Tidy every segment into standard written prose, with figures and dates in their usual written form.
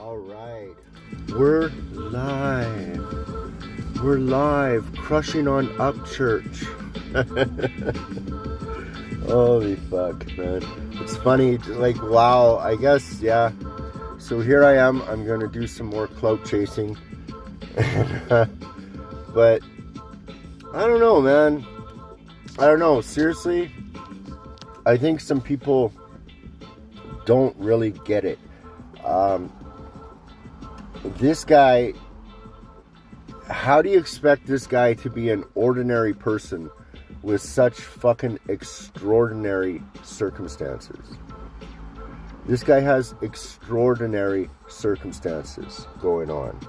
All right, we're live, crushing on upchurch. Holy fuck, man. It's funny, like, wow, I guess, yeah. So here I am, I'm gonna do some more clout chasing. But I don't know, man. I don't know, seriously. I think some people don't really get it. This guy, how do you expect this guy to be an ordinary person with such fucking extraordinary circumstances? This guy has extraordinary circumstances going on.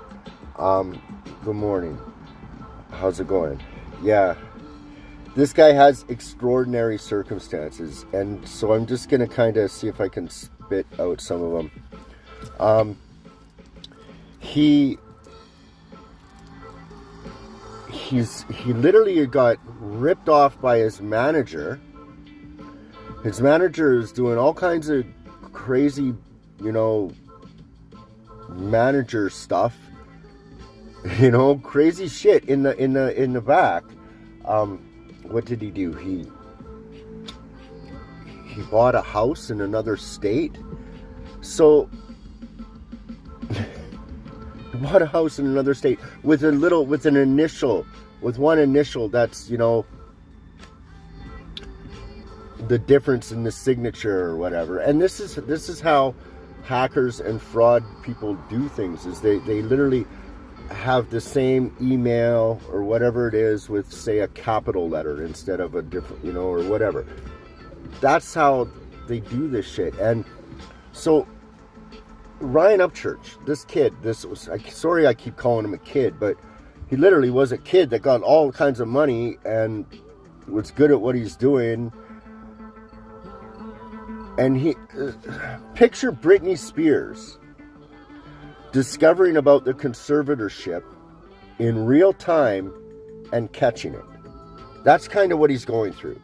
Good morning. How's it going? Yeah. This guy has extraordinary circumstances, and so I'm just going to kind of see if I can spit out some of them. He literally got ripped off by his manager. His manager is doing all kinds of crazy, manager stuff. Crazy shit in the back. What did he do? He bought a house in another state. So he bought a house in another state with one initial that's, the difference in the signature or whatever. And this is how hackers and fraud people do things, is they literally have the same email or whatever it is with, say, a capital letter instead of a different, or whatever. That's how they do this shit. And so Ryan Upchurch, this kid, sorry I keep calling him a kid, but he literally was a kid that got all kinds of money and was good at what he's doing. And picture Britney Spears discovering about the conservatorship in real time and catching it. That's kind of what he's going through.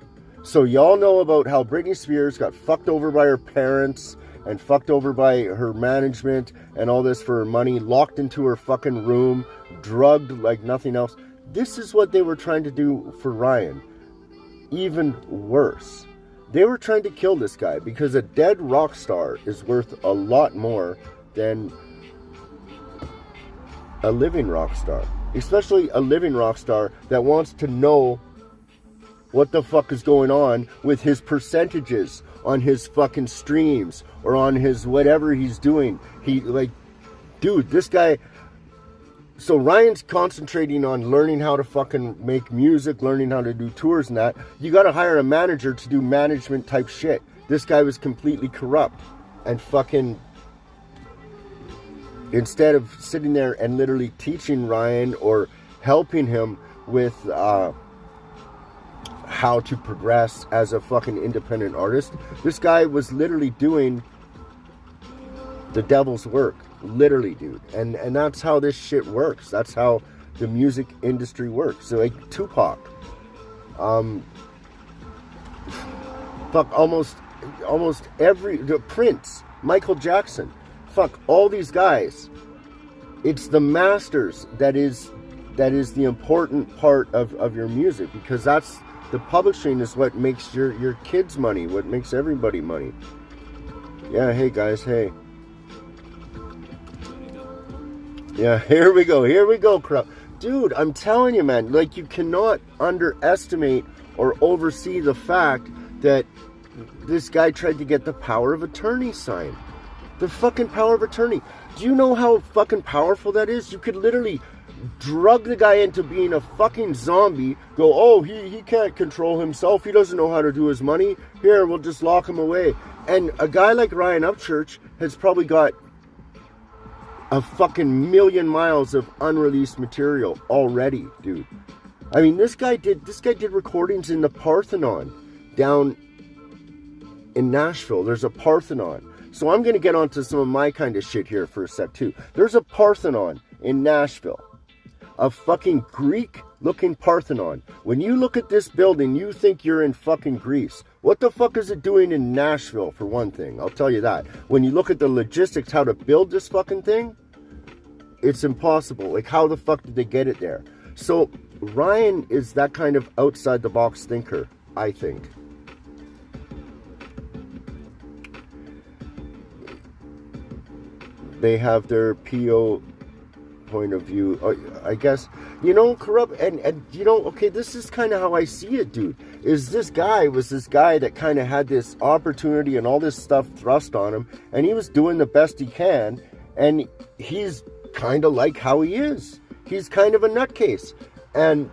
So y'all know about how Britney Spears got fucked over by her parents and fucked over by her management and all this for her money, locked into her fucking room, drugged like nothing else. This is what they were trying to do for Ryan. Even worse. They were trying to kill this guy because a dead rock star is worth a lot more than a living rock star. Especially a living rock star that wants to know what the fuck is going on with his percentages on his fucking streams or on his whatever he's doing. Dude, this guy. So Ryan's concentrating on learning how to fucking make music, learning how to do tours and that. You got to hire a manager to do management type shit. This guy was completely corrupt and fucking, instead of sitting there and literally teaching Ryan or helping him with how to progress as a fucking independent artist, this guy was literally doing the devil's work. Literally, dude. And that's how this shit works. That's how the music industry works. So, like, Tupac. Fuck, almost every... Prince. Michael Jackson. Fuck, all these guys. It's the masters that is the important part of your music, because that's... The publishing is what makes your kids money, what makes everybody money. Yeah, hey guys, hey. Yeah, here we go, crap. Dude, I'm telling you, man, like, you cannot underestimate or oversee the fact that this guy tried to get the power of attorney signed. The fucking power of attorney. Do you know how fucking powerful that is? You could literally drug the guy into being a fucking zombie, go, oh, he can't control himself, he doesn't know how to do his money, here, we'll just lock him away. And a guy like Ryan Upchurch has probably got a fucking million miles of unreleased material already, dude. I mean, this guy did recordings in the Parthenon down in Nashville. There's a Parthenon. So I'm going to get onto some of my kind of shit here for a sec too. There's a Parthenon in Nashville a fucking Greek-looking Parthenon. When you look at this building, you think you're in fucking Greece. What the fuck is it doing in Nashville, for one thing? I'll tell you that. When you look at the logistics, how to build this fucking thing, it's impossible. Like, how the fuck did they get it there? So, Ryan is that kind of outside-the-box thinker, I think. They have their PO point of view, I guess, corrupt, and okay, this is kind of how I see it, dude, is this guy that kind of had this opportunity and all this stuff thrust on him, and he was doing the best he can, and he's kind of like how he is. He's kind of a nutcase, and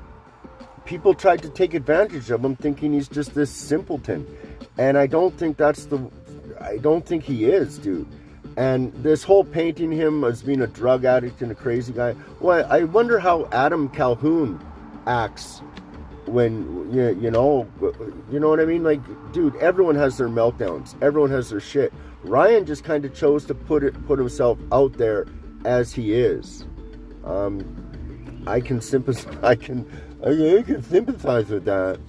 people tried to take advantage of him thinking he's just this simpleton, and I don't think he is, dude. And this whole painting him as being a drug addict and a crazy guy. Well, I wonder how Adam Calhoun acts when, you know what I mean? Like, dude, everyone has their meltdowns. Everyone has their shit. Ryan just kind of chose to put himself out there as he is. I can sympathize. I can sympathize with that.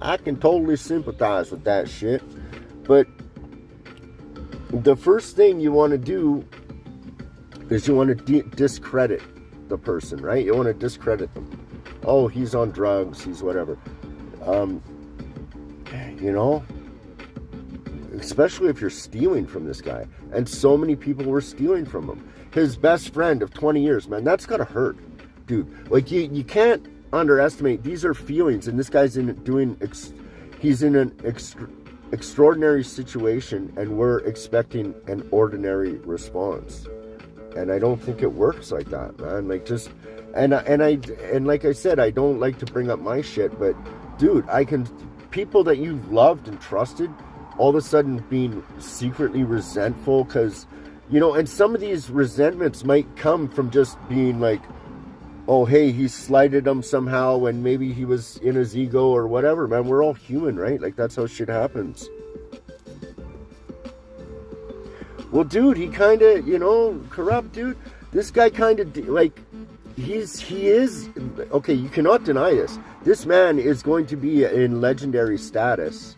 I can totally sympathize with that shit. But the first thing you want to do is you want to discredit the person, right? You want to discredit them. Oh, he's on drugs, he's whatever. Especially if you're stealing from this guy. And so many people were stealing from him. His best friend of 20 years, man, that's gotta hurt, dude. Like, you can't underestimate, these are feelings, and this guy's he's in an extraordinary situation, and we're expecting an ordinary response, and I don't think it works like that, man. Like, just and like I said, I don't like to bring up my shit, but dude, people that you've loved and trusted, all of a sudden being secretly resentful because, and some of these resentments might come from just being like, oh, hey, he slighted him somehow, and maybe he was in his ego or whatever, man. We're all human, right? Like, that's how shit happens. Well, dude, he kind of, corrupt, dude. This guy kind of, like, he is, okay, you cannot deny this. This man is going to be in legendary status,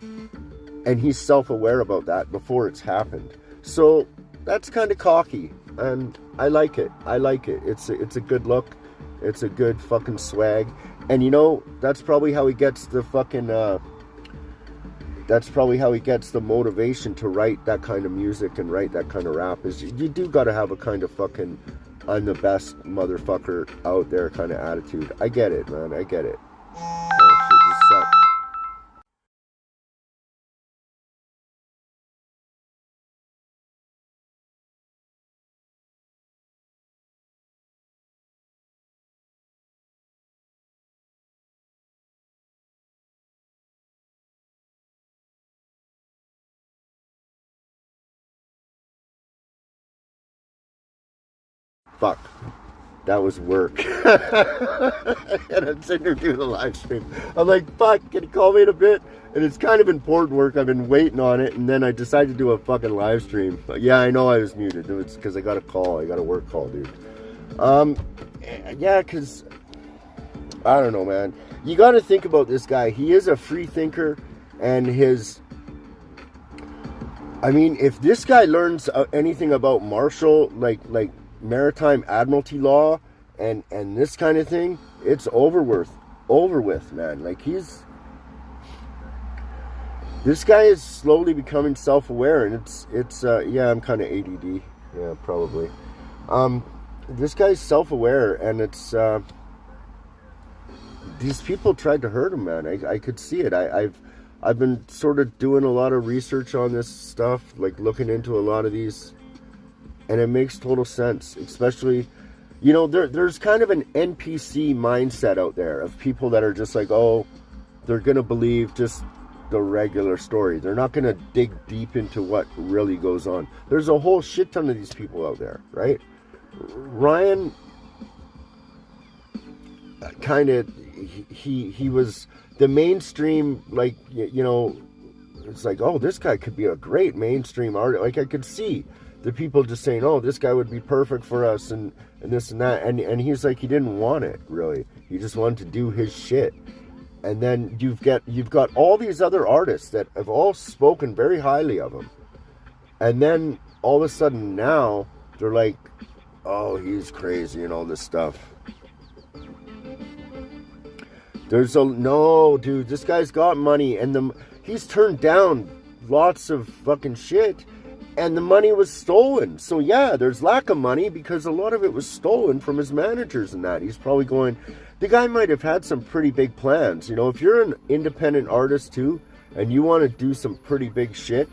and he's self-aware about that before it's happened. So, that's kind of cocky, and I like it. It's a good look. It's a good fucking swag. And that's probably how he gets the fucking, that's probably how he gets the motivation to write that kind of music and write that kind of rap, is you do gotta have a kind of fucking, I'm the best motherfucker out there kind of attitude. I get it, man. I get it. Oh, shit, just a sec. Fuck. That was work. And I'm sitting here doing the live stream. I'm like, fuck, can you call me in a bit? And it's kind of important work. I've been waiting on it, and then I decided to do a fucking live stream. But yeah, I know I was muted. It's because I got a call. I got a work call, dude. Yeah, because I don't know, man. You got to think about this guy. He is a free thinker, and if this guy learns anything about martial, like maritime admiralty law and this kind of thing, it's over with, man. Like, this guy is slowly becoming self-aware, and it's yeah, I'm kind of ADD, yeah, probably. This guy's self-aware, and it's these people tried to hurt him, man. I could see it. I've been sort of doing a lot of research on this stuff, like looking into a lot of these. And it makes total sense, especially, there's kind of an NPC mindset out there of people that are just like, oh, they're going to believe just the regular story. They're not going to dig deep into what really goes on. There's a whole shit ton of these people out there, right? Ryan kind of, he was the mainstream, like, it's like, oh, this guy could be a great mainstream artist. Like, I could see the people just saying, oh, this guy would be perfect for us, and this and that, and he's like, he didn't want it, really. He just wanted to do his shit. And then you've got all these other artists that have all spoken very highly of him. And then all of a sudden now they're like, oh, he's crazy and all this stuff. No, dude, this guy's got money, and he's turned down lots of fucking shit, and the money was stolen. So yeah, there's lack of money because a lot of it was stolen from his managers and that. He's probably going, the guy might have had some pretty big plans. You know, if you're an independent artist too, and you want to do some pretty big shit,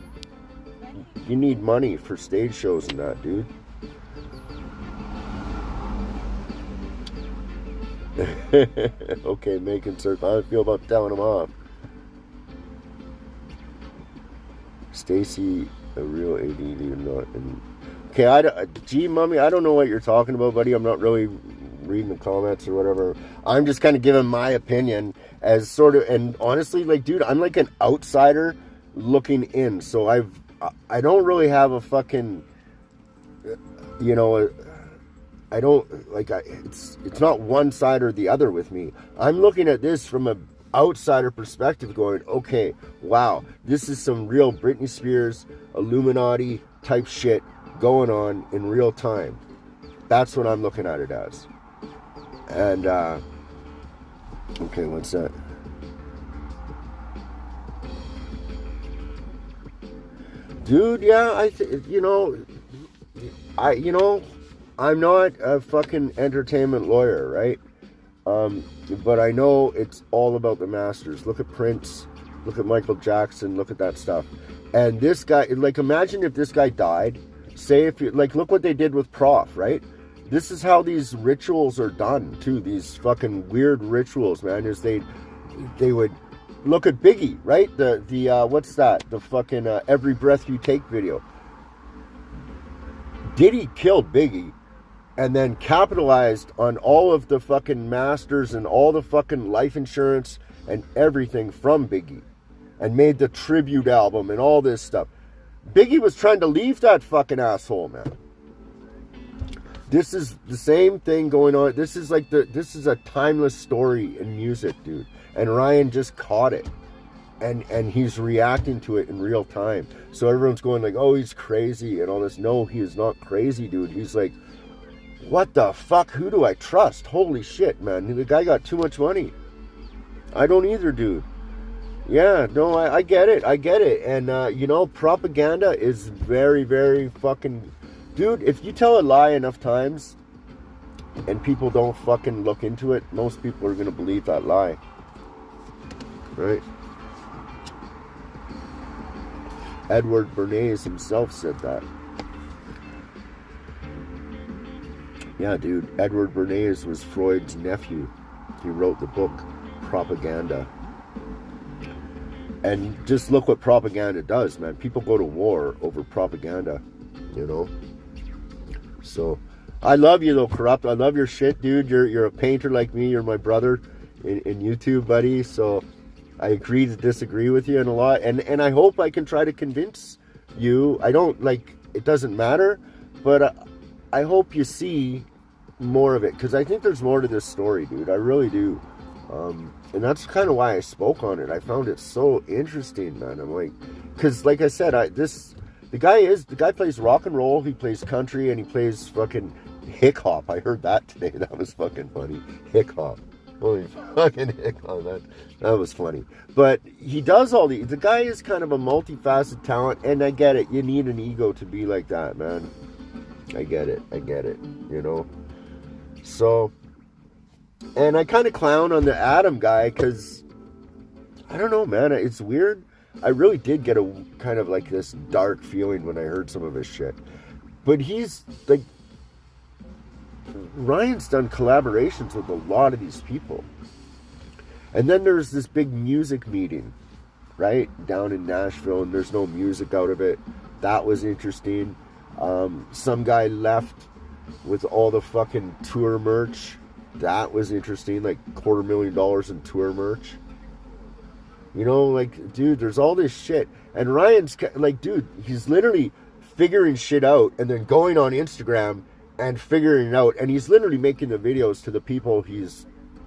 you need money for stage shows and that, dude. Okay, making circle. How do I feel about telling him off? Stacy, a real ADD or not? And okay, gee, mommy, I don't know what you're talking about, buddy. I'm not really reading the comments or whatever. I'm just kind of giving my opinion as sort of, and honestly, like, dude, I'm like an outsider looking in. So I don't really have a fucking, you know, I don't like, it's not one side or the other with me. I'm looking at this from a outsider perspective going, okay, wow, this is some real Britney Spears, Illuminati type shit going on in real time. That's what I'm looking at it as. And, okay, what's that? Dude, yeah, I'm not a fucking entertainment lawyer, right? But I know it's all about the masters. Look at Prince, look at Michael Jackson, look at that stuff. And this guy, like, imagine if this guy died. Say if you, like, look what they did with Prof, right? This is how these rituals are done, too. These fucking weird rituals, man, is they would look at Biggie, right? The what's that? The fucking Every Breath You Take video. Diddy killed Biggie and then capitalized on all of the fucking masters and all the fucking life insurance and everything from Biggie and made the tribute album and all this stuff. Biggie was trying to leave that fucking asshole, man. This is the same thing going on. This is a timeless story in music, dude. And Ryan just caught it. And he's reacting to it in real time. So everyone's going like, oh, he's crazy and all this. No, he is not crazy, dude. He's like, what the fuck? Who do I trust? Holy shit, man. The guy got too much money. I don't either, dude. Yeah, no, I get it. I get it. And, you know, propaganda is very, very fucking... Dude, if you tell a lie enough times and people don't fucking look into it, most people are going to believe that lie. Right? Edward Bernays himself said that. Yeah, dude. Edward Bernays was Freud's nephew. He wrote the book Propaganda. And just look what propaganda does, man. People go to war over propaganda, you know? So, I love you though, Corrupt. I love your shit, dude. You're a painter like me. You're my brother in YouTube, buddy. So, I agree to disagree with you in a lot. And I hope I can try to convince you. I don't, like, it doesn't matter. But I hope you see more of it. Because I think there's more to this story, dude. I really do. And that's kind of why I spoke on it. I found it so interesting, man. I'm like, because like I said, the guy plays rock and roll, he plays country, and he plays fucking hick hop. I heard that today. That was fucking funny. Hick hop. Holy fucking hick hop. That was funny. But he does all the guy is kind of a multifaceted talent, and I get it. You need an ego to be like that, man. I get it, you know. So, and I kind of clown on the Adam guy because, I don't know, man. It's weird. I really did get a kind of like this dark feeling when I heard some of his shit. But he's like, Ryan's done collaborations with a lot of these people. And then there's this big music meeting, right? Down in Nashville, and there's no music out of it. That was interesting. Some guy left with all the fucking tour merch. That was interesting, like $250,000 in tour merch. You know, like, dude, there's all this shit. And Ryan's, like, dude, he's literally figuring shit out and then going on Instagram and figuring it out. And he's literally making the videos to the people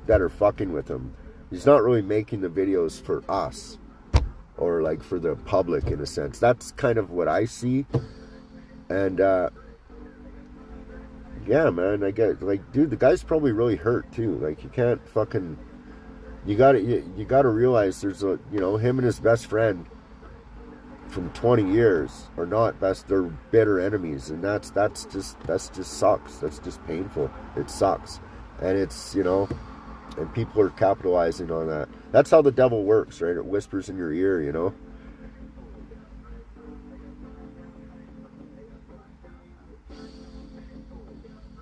that are fucking with him. He's not really making the videos for us or like for the public in a sense. That's kind of what I see. And yeah, man, I get like, dude, the guy's probably really hurt too. Like, you can't fucking, you gotta realize there's a, you know, him and his best friend from 20 years are not best, they're bitter enemies, and that's just sucks. That's just painful. It sucks. And it's, you know, and people are capitalizing on that. That's how the devil works, right? It whispers in your ear, you know.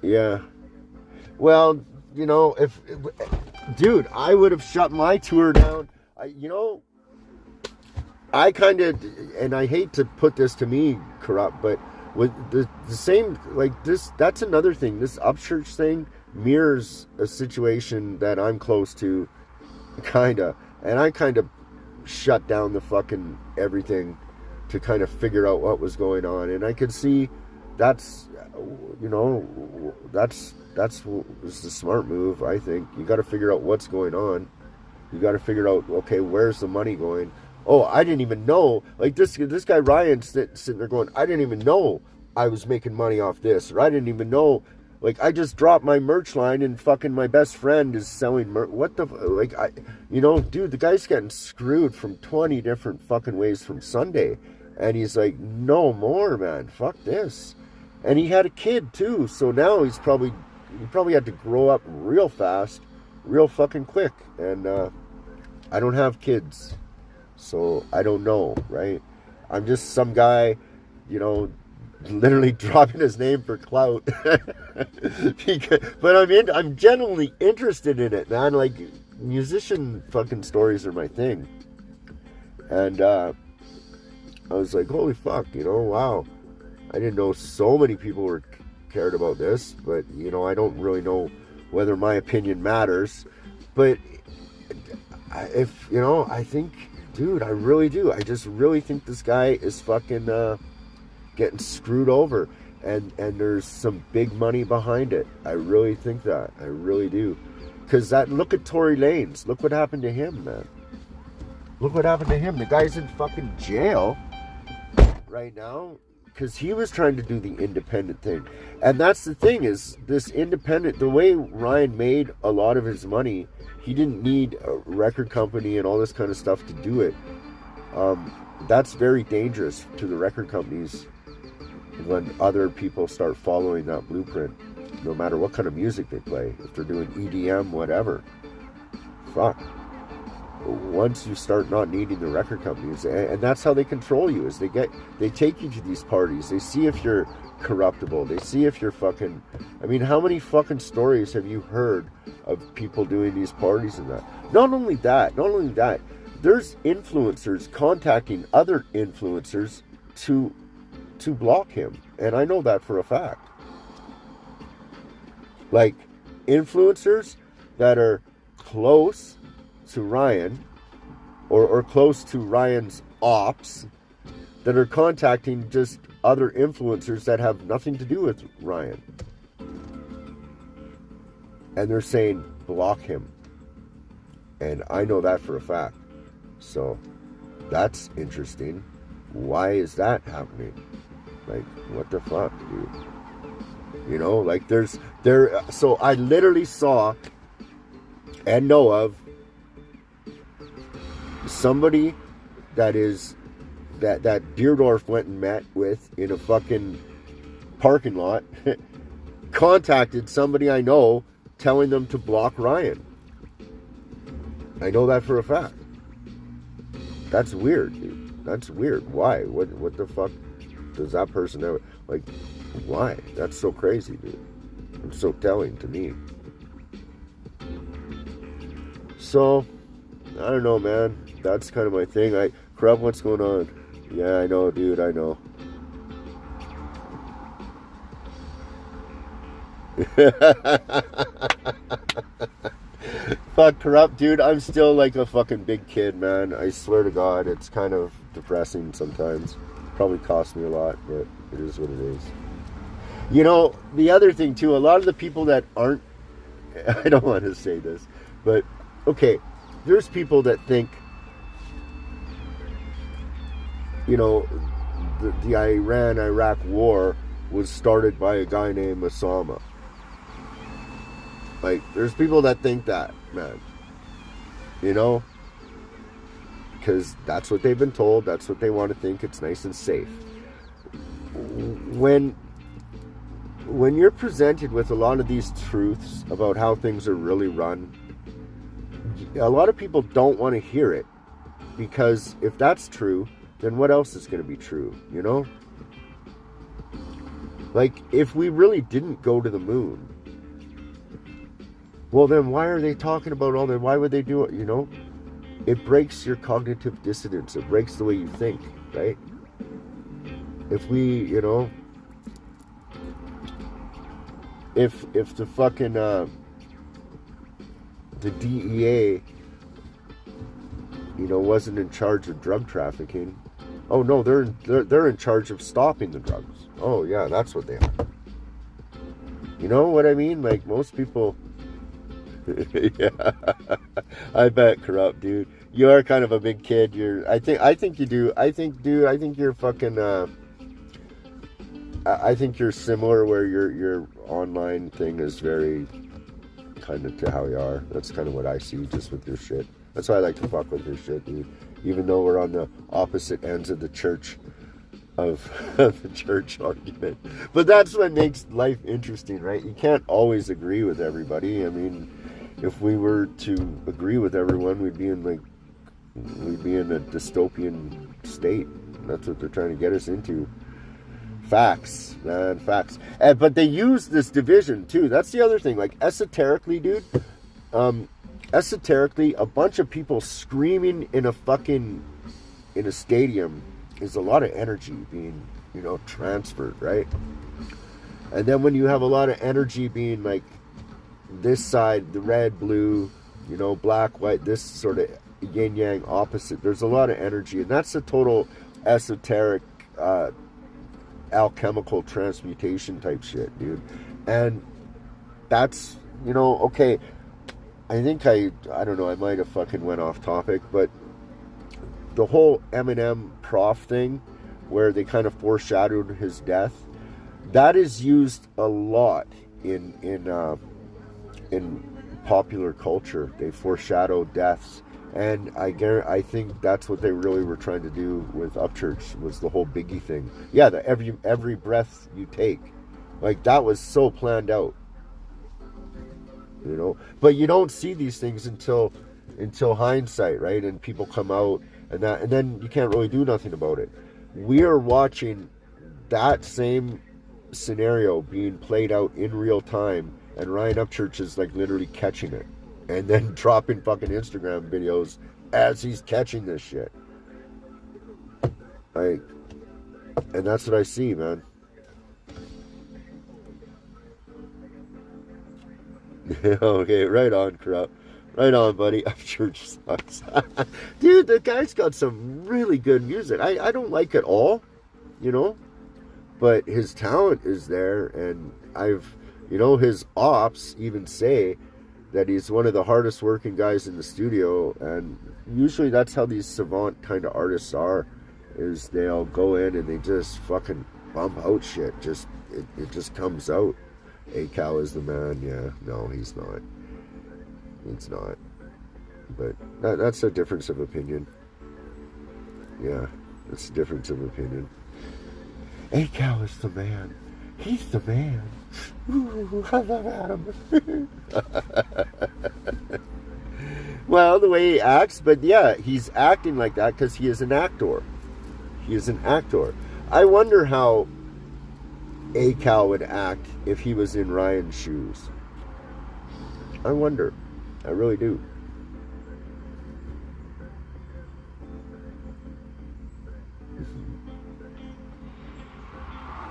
Yeah. Well, you know, dude, I would have shut my tour down. You know, I kind of, and I hate to put this to me, Corrupt, but with the same, like this, that's another thing. This upchurch thing mirrors a situation that I'm close to, kind of, and I kind of shut down the fucking everything to kind of figure out what was going on. And I could see that's, you know, that's the smart move, I think. You got to figure out what's going on. You got to figure out, okay, where's the money going? Oh, I didn't even know. Like this guy Ryan sitting there going, I didn't even know I was making money off this, or I didn't even know. Like, I just dropped my merch line and fucking my best friend is selling merch. What the, like, you know, dude, the guy's getting screwed from 20 different fucking ways from Sunday. And he's like, no more, man. Fuck this. And he had a kid too. So now he probably had to grow up real fast, real fucking quick. And I don't have kids, so I don't know, right? I'm just some guy, you know, literally dropping his name for clout. But I'm genuinely interested in it, man. Like, musician fucking stories are my thing. And I was like, holy fuck, you know, wow. I didn't know so many people cared about this, but, you know, I don't really know whether my opinion matters. But if, you know, I think, dude, I really do. I just really think this guy is fucking getting screwed over, and there's some big money behind it. I really think that. I really do. Because look at Tory Lanez. Look what happened to him, man. Look what happened to him. The guy's in fucking jail right now because he was trying to do the independent thing. And that's the thing, is this independent, the way Ryan made a lot of his money, he didn't need a record company and all this kind of stuff to do it. That's very dangerous to the record companies when other people start following that blueprint, no matter what kind of music they play. If they're doing EDM, whatever. Fuck. Once you start not needing the record companies, and that's how they control you, is they take you to these parties, they see if you're corruptible, they see if you're fucking, I mean, how many fucking stories have you heard of people doing these parties and that? Not only that, there's influencers contacting other influencers to block him, and I know that for a fact. Like, influencers that are close to Ryan, or close to Ryan's ops, that are contacting just other influencers that have nothing to do with Ryan, and they're saying block him. And I know that for a fact. So that's interesting. Why is that happening? Like, what the fuck, dude? You know, like so I literally saw and know of somebody that Deerdorf went and met with in a fucking parking lot, contacted somebody I know telling them to block Ryan. I know that for a fact. That's weird, dude. That's weird. Why? What the fuck does that person ever, like, why? That's so crazy, dude. It's so telling to me. So, I don't know, man. That's kind of my thing. Corrupt, what's going on? Yeah, I know, dude. I know. Fuck, Corrupt, dude. I'm still like a fucking big kid, man. I swear to God, it's kind of depressing sometimes. Probably cost me a lot, but it is what it is. You know, the other thing too, a lot of the people that aren't, I don't want to say this, but okay, there's people that think, you know, the Iran-Iraq war was started by a guy named Osama. Like, there's people that think that, man. You know? Because that's what they've been told. That's what they want to think. It's nice and safe. When you're presented with a lot of these truths about how things are really run, a lot of people don't want to hear it. Because if that's true, then what else is going to be true, you know? Like, if we really didn't go to the moon, well, then why are they talking about all that? Why would they do it, you know? It breaks your cognitive dissonance. It breaks the way you think, right? If we, you know, if the fucking, the DEA, you know, wasn't in charge of drug trafficking. Oh no, they're in charge of stopping the drugs. Oh yeah, that's what they are. You know what I mean? Like, most people. Yeah, I bet, Corrupt, dude. You are kind of a big kid. I think you do. I think you're fucking. I think you're similar, where your online thing is very kind of to how you are. That's kind of what I see just with your shit. That's why I like to fuck with your shit, dude. Even though we're on the opposite ends of the church the church argument. But that's what makes life interesting, right? You can't always agree with everybody. I mean, if we were to agree with everyone, we'd be in a dystopian state. That's what they're trying to get us into. Facts, man, facts. But they use this division too. That's the other thing. Like, esoterically, dude. Esoterically, a bunch of people screaming in a stadium is a lot of energy being, you know, transferred, right? And then when you have a lot of energy being like this side, the red, blue, you know, black, white, this sort of yin yang opposite, there's a lot of energy, and that's a total esoteric alchemical transmutation type shit, dude. And that's, you know, okay, I think I don't know, I might have fucking went off topic, but the whole Eminem Prof thing, where they kind of foreshadowed his death, that is used a lot in popular culture. They foreshadow deaths, and I think that's what they really were trying to do with Upchurch, was the whole Biggie thing. Yeah, the every breath you take, like, that was so planned out. You know, but you don't see these things until hindsight, right? And people come out, and then you can't really do nothing about it. We are watching that same scenario being played out in real time, and Ryan Upchurch is like literally catching it, and then dropping fucking Instagram videos as he's catching this shit. Like, and that's what I see, man. Okay, right on, Corrupt. Right on, buddy. Upchurch sucks. Dude, the guy's got some really good music. I don't like it all, you know, but his talent is there, and his ops even say that he's one of the hardest working guys in the studio, and usually that's how these savant kind of artists are, is they'll go in and they just fucking bump out shit. It just comes out. A-Cal is the man. Yeah, no, he's not. It's not. But that's a difference of opinion. Yeah, it's a difference of opinion. A-Cal is the man. He's the man. Ooh, I love Adam. Well, the way he acts, but yeah, he's acting like that because he is an actor. He is an actor. I wonder how A-Cal would act if he was in Ryan's shoes. I wonder. I really do.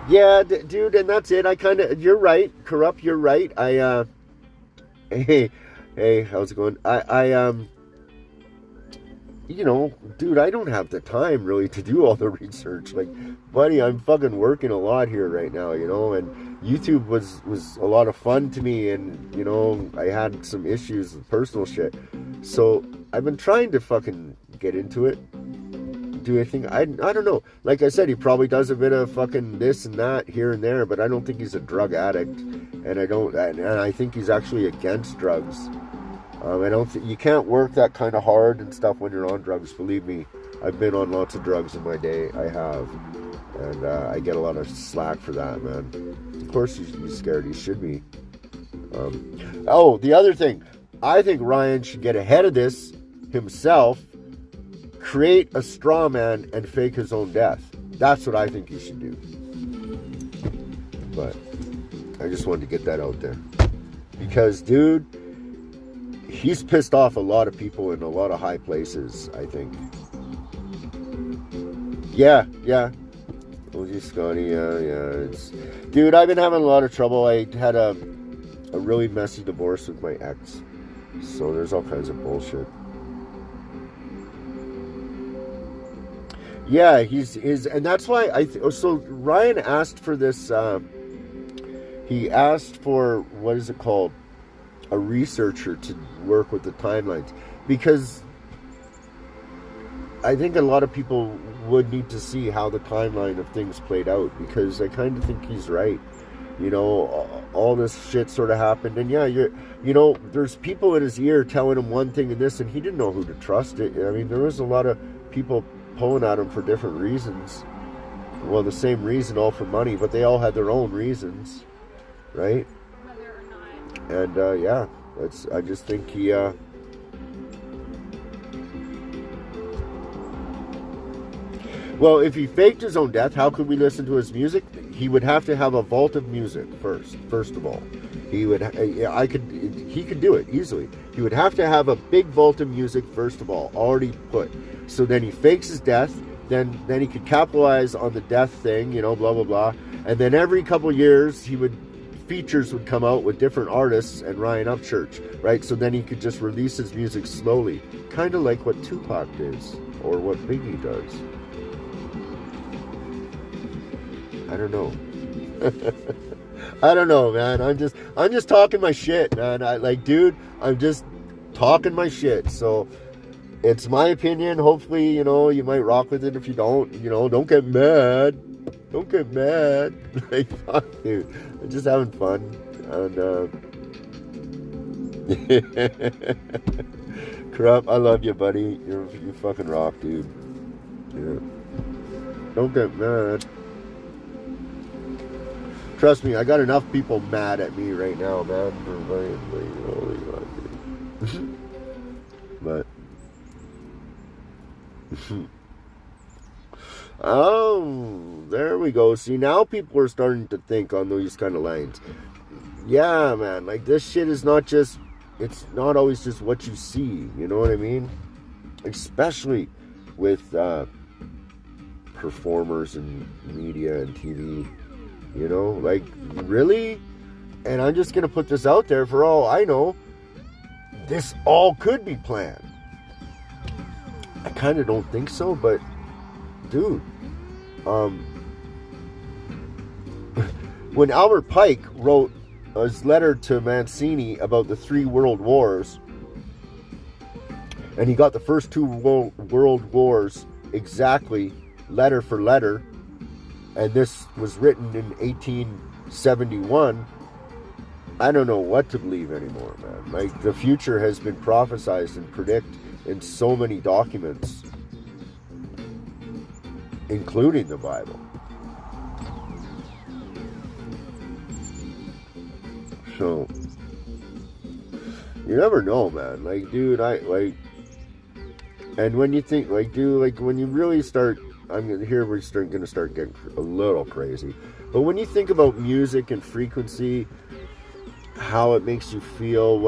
Yeah, dude, and that's it. You're right, Corrupt, you're right. Hey, how's it going? you know, dude, I don't have the time really to do all the research. Like, buddy, I'm fucking working a lot here right now, you know, and YouTube was a lot of fun to me, and, you know, I had some issues with personal shit. So I've been trying to fucking get into it. Do anything. I don't know. Like I said, he probably does a bit of fucking this and that here and there, but I don't think he's a drug addict, and I think he's actually against drugs. I don't think you can't work that kind of hard and stuff when you're on drugs. Believe me, I've been on lots of drugs in my day. I have, and I get a lot of slack for that, man. Of course, he's scared. He should be. The other thing, I think Ryan should get ahead of this himself. Create a straw man and fake his own death. That's what I think he should do. But I just wanted to get that out there. Because, dude, he's pissed off a lot of people in a lot of high places, I think. Yeah. OG Scotty, yeah. Dude, I've been having a lot of trouble. I had a really messy divorce with my ex. So there's all kinds of bullshit. Yeah, and that's why so Ryan asked for this, he asked for, what is it called? A researcher to work with the timelines, because I think a lot of people would need to see how the timeline of things played out, because I kind of think he's right. You know, all this shit sort of happened, and there's people in his ear telling him one thing and this, and he didn't know who to trust. I mean, there was a lot of people pulling at him for different reasons. Well, the same reason, all for money, but they all had their own reasons, right? And I just think he well, if he faked his own death, how could we listen to his music? He would have to have a vault of music first of all. He could do it easily. He would have to have a big vault of music first of all, already put. So then he fakes his death, then he could capitalize on the death thing, you know, blah blah blah. And then every couple years features would come out with different artists and Ryan Upchurch, right? So then he could just release his music slowly, kind of like what Tupac does or what Biggie does. I don't know. I don't know, man. I'm just talking my shit, man. I'm just talking my shit. So it's my opinion. Hopefully, you know, you might rock with it. If you don't, you know, don't get mad. Don't get mad. Like, fuck, dude. I'm just having fun. And Corrupt, I love you, buddy. You fucking rock, dude. Yeah. Don't get mad. Trust me, I got enough people mad at me right now, man. But oh, there we go. See, now people are starting to think on these kind of lines. Yeah, man. Like, this shit is not just. It's not always just what you see. You know what I mean? Especially with performers and media and TV. You know, like, really? And I'm just going to put this out there, for all I know, this all could be planned. I kind of don't think so, but, dude, when Albert Pike wrote his letter to Mancini about the 3 world wars, and he got the first 2 world wars exactly, letter for letter, and this was written in 1871, I don't know what to believe anymore, man. Like, the future has been prophesized and predicted in so many documents, including the Bible. So, you never know, man. Like, dude, and when you think, like, dude, like, when you really start, we're going to start getting a little crazy. But when you think about music and frequency, how it makes you feel,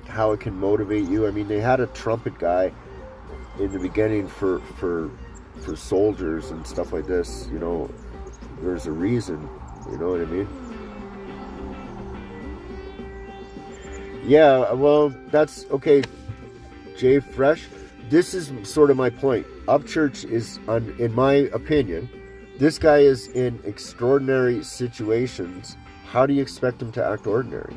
how it can motivate you. I mean, they had a trumpet guy in the beginning for soldiers and stuff like this. You know, there's a reason. You know what I mean? Yeah. Well, that's okay. Jay Fresh. this is sort of my point. Upchurch is, in my opinion, this guy is in extraordinary situations. How do you expect him to act ordinary?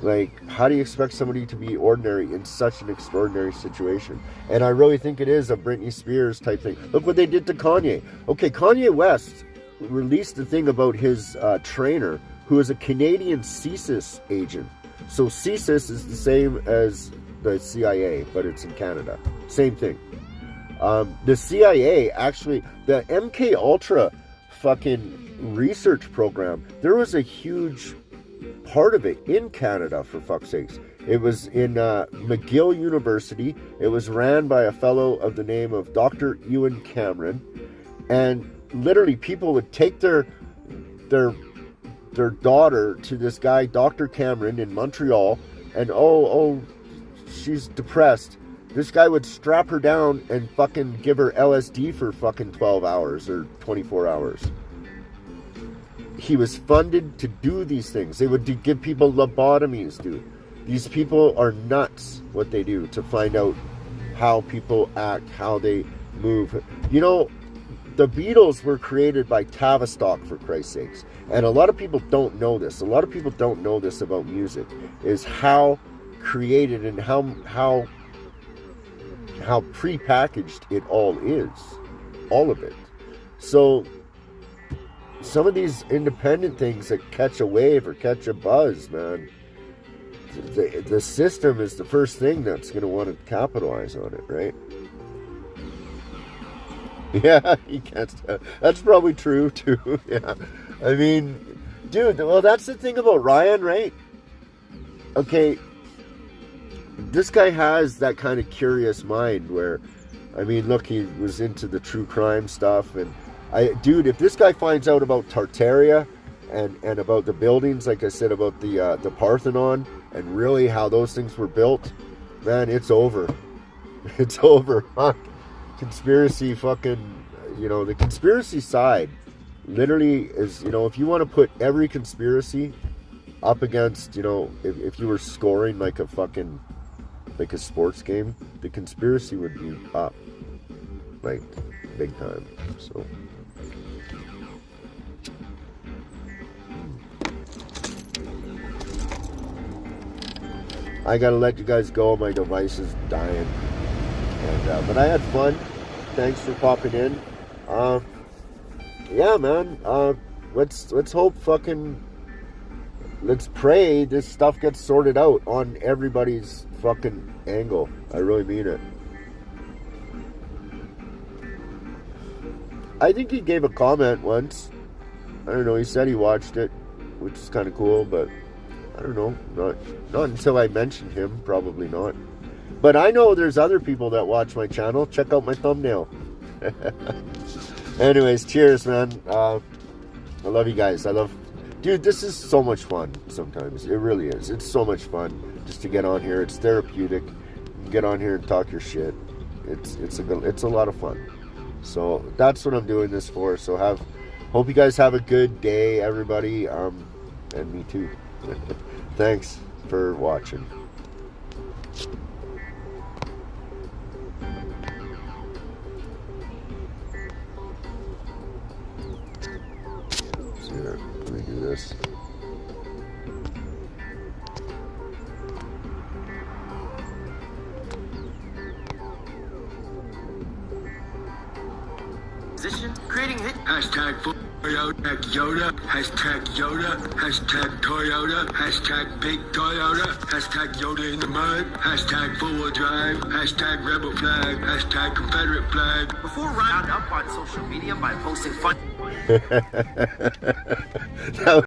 Like, how do you expect somebody to be ordinary in such an extraordinary situation? And I really think it is a Britney Spears type thing. Look what they did to Kanye. Okay, Kanye West released the thing about his trainer, who is a Canadian CSIS agent. So CSIS is the same as the CIA, but it's in Canada. Same thing. The CIA actually, the MK Ultra fucking research program, there was a huge part of it in Canada, for fuck's sakes. It was in McGill University. It was ran by a fellow of the name of Dr. Ewan Cameron, and literally people would take their daughter to this guy, Dr. Cameron, in Montreal, and oh, she's depressed. This guy would strap her down and fucking give her LSD for fucking 12 hours or 24 hours. He was funded to do these things. They would give people lobotomies, dude. These people are nuts, what they do, to find out how people act, how they move. You know, the Beatles were created by Tavistock, for Christ's sakes. And a lot of people don't know this. A lot of people don't know this about music, is how created and how pre-packaged it all is. All of it. So some of these independent things that catch a wave or catch a buzz, man, the system is the first thing that's going to want to capitalize on it, right? Yeah, you can't. That's probably true too. Yeah, I mean, dude. Well, that's the thing about Ryan, right? Okay, this guy has that kind of curious mind where, I mean, look, he was into the true crime stuff, and dude, if this guy finds out about Tartaria and about the buildings, like I said about the Parthenon, and really how those things were built, man, it's over. It's over. Fuck. Conspiracy fucking, you know, the conspiracy side literally is, you know, if you want to put every conspiracy up against, you know, if you were scoring like a fucking, like a sports game, the conspiracy would be up, like, big time. So I gotta let you guys go. My device is dying. And, but I had fun. Thanks for popping in. Yeah, man. Let's hope fucking. Let's pray this stuff gets sorted out on everybody's fucking angle. I really mean it. I think he gave a comment once. I don't know. He said he watched it, which is kind of cool, but I don't know. Not until I mentioned him. Probably not. But I know there's other people that watch my channel. Check out my thumbnail. Anyways, cheers, man. I love you guys. Dude, this is so much fun sometimes. It really is. It's so much fun just to get on here. It's therapeutic. You can get on here and talk your shit. It's a lot of fun. So that's what I'm doing this for. So hope you guys have a good day, everybody. And me too. Thanks for watching. Here, let me do this. Creating hit. Hashtag Toyota, hashtag Yoda, hashtag Toyota, hashtag Big Toyota, hashtag Yoda in the mud, hashtag four-wheel drive, hashtag rebel flag, hashtag Confederate flag. Before round up on social media by posting fun.